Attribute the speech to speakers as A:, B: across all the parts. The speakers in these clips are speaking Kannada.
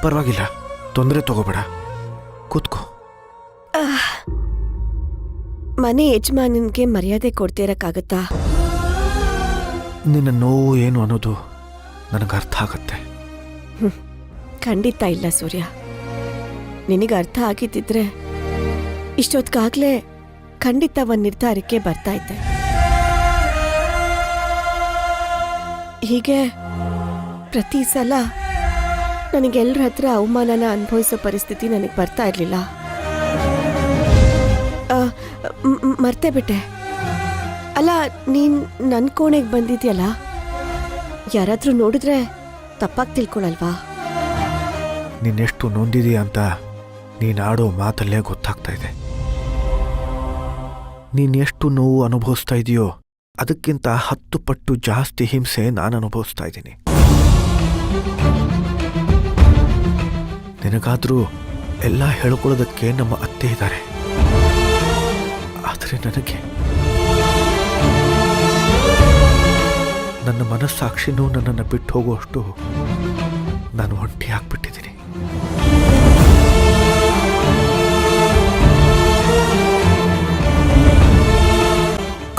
A: ಪರವಾಗಿಲ್ಲ, ತೊಂದರೆ ತಗೋಬೇಡ, ಕೂತ್ಕೋ.
B: ಮನೆ ಯಜಮಾನನ್ಗೆ ಮರ್ಯಾದೆ ಕೊಡ್ತಿರಕ್ಕಾಗತ್ತಾ?
A: ನಿನ್ನ ನೋವು ಏನು ಅನ್ನೋದು ನನಗೆ ಅರ್ಥ ಆಗತ್ತೆ.
B: ಖಂಡಿತ ಇಲ್ಲ ಸೂರ್ಯ. ನಿನಗೆ ಅರ್ಥ ಆಗಿದ್ದಿದ್ರೆ ಇಷ್ಟೊತ್ತಿಗಾಗ್ಲೇ ಖಂಡಿತ ಒಂದು ನಿರ್ಧಾರಕ್ಕೆ ಬರ್ತಾ ಇದ್ದೆ. ಹೀಗೆ ಪ್ರತಿ ಸಲ ನನಗೆಲ್ಲರ ಹತ್ರ ಅವಮಾನನ ಅನುಭವಿಸೋ ಪರಿಸ್ಥಿತಿ ನನಗೆ ಬರ್ತಾ ಇರಲಿಲ್ಲ. ಮರ್ತೇ ಬಿಟ್ಟೆ. ಅಲ್ಲ, ನೀನ್ ನನ್ನ ಕೋಣೆಗೆ ಬಂದಿದ್ಯಲ್ಲ, ಯಾರಾದ್ರೂ ನೋಡಿದ್ರೆ ತಪ್ಪಾಗಿ ತಿಳ್ಕೊಳಲ್ವಾ?
A: ನೀನೆಷ್ಟು ನೊಂದಿದೀಯ ಅಂತ ನೀನು ಆಡೋ ಮಾತಲ್ಲೇ ಗೊತ್ತಾಗ್ತಾ ಇದೆ. ನೀನೆಷ್ಟು ನೋವು ಅನುಭವಿಸ್ತಾ ಇದೆಯೋ ಅದಕ್ಕಿಂತ 10 ಪಟ್ಟು ಜಾಸ್ತಿ ಹಿಂಸೆ ನಾನು ಅನುಭವಿಸ್ತಾ ಇದ್ದೀನಿ. ನಿನಗಾದ್ರೂ ಎಲ್ಲ ಹೇಳ್ಕೊಳ್ಳೋದಕ್ಕೆ ನಮ್ಮ ಅತ್ತೆ ಇದ್ದಾರೆ. ಆದರೆ ನನಗೆ ನನ್ನ ಮನಸ್ಸಾಕ್ಷಿನೂ ನನ್ನನ್ನು ಬಿಟ್ಟು ಹೋಗುವಷ್ಟು ನಾನು ಒಂಟಿ ಆಗ್ಬಿಟ್ಟಿದ್ದೀನಿ.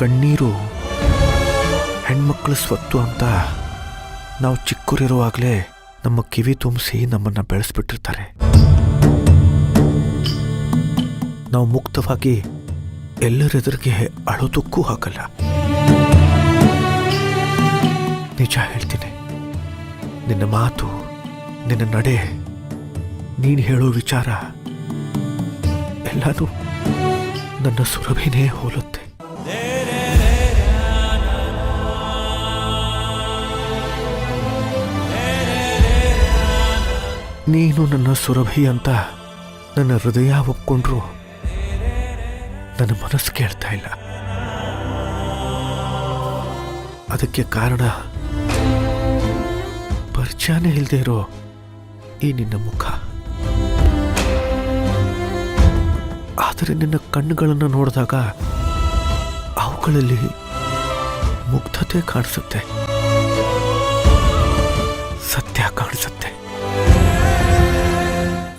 A: ಕಣ್ಣೀರು ಹೆಣ್ಮಕ್ಳ ಸ್ವತ್ತು ಅಂತ ನಾವು ಚಿಕ್ಕವರಿರುವಾಗಲೇ ನಮ್ಮ ಕಿವಿ ತುಂಬಿಸಿ ನಮ್ಮನ್ನು ಬೆಳೆಸ್ಬಿಟ್ಟಿರ್ತಾರೆ. ನಾವು ಮುಕ್ತವಾಗಿ ಎಲ್ಲರೆದುರಿಗೆ ಅಳೋದಕ್ಕೂ ಹಾಕಲ್ಲ. ನಿಜ ಹೇಳ್ತೀನಿ, ನಿನ್ನ ಮಾತು, ನಿನ್ನ ನಡೆ, ನೀನು ಹೇಳೋ ವಿಚಾರ ಎಲ್ಲನೂ ನನ್ನ ಸುರಭಿನೇ ಹೋಲುತ್ತೆ. ನೀನು ನನ್ನ ಸುರಭಿ ಅಂತ ನನ್ನ ಹೃದಯ ಒಪ್ಕೊಂಡ್ರು ನನ್ನ ಮನಸ್ಸು ಕೇಳ್ತಾ ಇಲ್ಲ. ಅದಕ್ಕೆ ಕಾರಣ ಪರಿಚಯನೇ ಇಲ್ಲದೆ ಇರೋ ಈ ನಿನ್ನ ಮುಖ. ಆದರೆ ನಿನ್ನ ಕಣ್ಣುಗಳನ್ನು ನೋಡಿದಾಗ ಅವುಗಳಲ್ಲಿ ಮುಗ್ಧತೆ ಕಾಣಿಸುತ್ತೆ, ಸತ್ಯ ಕಾಣಿಸುತ್ತೆ.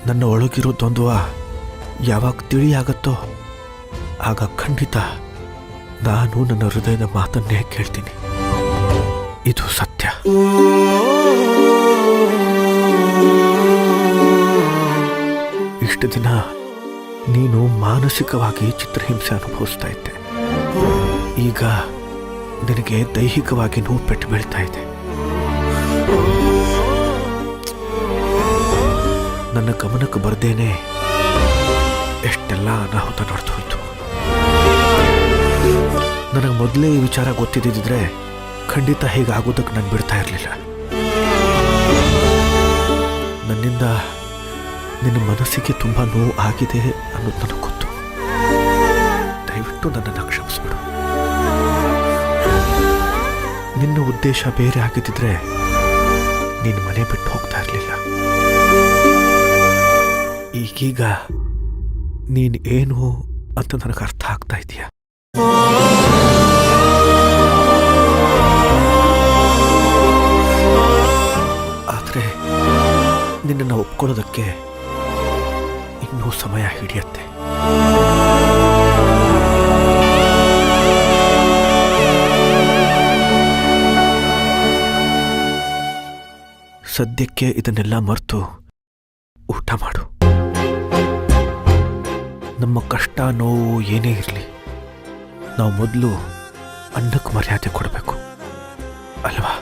A: ನನ್ನ ಒಳಗಿರೋ ದ್ವಂದ್ವ ಯಾವಾಗ ತಿಳಿಯಾಗತ್ತೋ ಆಗ ಖಂಡಿತ ನಾನು ನನ್ನ ಹೃದಯದ ಮಾತನ್ನೇ ಕೇಳ್ತೀನಿ. ಇದು ಸತ್ಯ. ಇಷ್ಟು ದಿನ ನೀನು ಮಾನಸಿಕವಾಗಿ ಚಿತ್ರಹಿಂಸೆ ಅನುಭವಿಸ್ತಾ ಇದ್ದೆ. ಈಗ ನಿನಗೆ ದೈಹಿಕವಾಗಿ ನೋವು ಪೆಟ್ಟು ಬೀಳ್ತಾ ಇದೆ. ನನ್ನ ಗಮನಕ್ಕೆ ಬರ್ದೇನೆ ಎಷ್ಟೆಲ್ಲ ಅನಾಹುತ ನಡೆದು ಹೋಯ್ತು. ನನಗೆ ಮೊದಲೇ ಈ ವಿಚಾರ ಗೊತ್ತಿದ್ದಿದ್ರೆ ಖಂಡಿತ ಹೀಗಾಗೋದಕ್ಕೆ ನಾನು ಬಿಡ್ತಾ ಇರಲಿಲ್ಲ. ನನ್ನಿಂದ ನಿನ್ನ ಮನಸ್ಸಿಗೆ ತುಂಬ ನೋವು ಆಗಿದೆ ಅನ್ನೋದು ನನಗೆ ಗೊತ್ತು. ದಯವಿಟ್ಟು ನನ್ನನ್ನು ಕ್ಷಮಿಸ್ಬಿಡು. ನಿನ್ನ ಉದ್ದೇಶ ಬೇರೆ ಆಗಿದ್ದಿದ್ರೆ ನೀನು ಮನೆ ಬಿಟ್ಟು ಹೋಗ್ತಾ ಇರಲಿಲ್ಲ. ಈಗೀಗ ನೀನು ಏನು ಅಂತ ನನಗೆ ಅರ್ಥ ಆಗ್ತಾ ಇದೆಯಾ? ಆದರೆ ನಿನ್ನನ್ನು ಒಪ್ಕೊಳ್ಳೋದಕ್ಕೆ ಇನ್ನೂ ಸಮಯ ಹಿಡಿಯತ್ತೆ. ಸದ್ಯಕ್ಕೆ ಇದನ್ನೆಲ್ಲ ಮರೆತು ಊಟ ಮಾಡು. ನಮ್ಮ ಕಷ್ಟ ನೋವು ಏನೇ ಇರಲಿ, ನಾವು ಮೊದಲು ಅನ್ನಕ್ಕೆ ಮರ್ಯಾದೆ ಕೊಡಬೇಕು ಅಲ್ವಾ?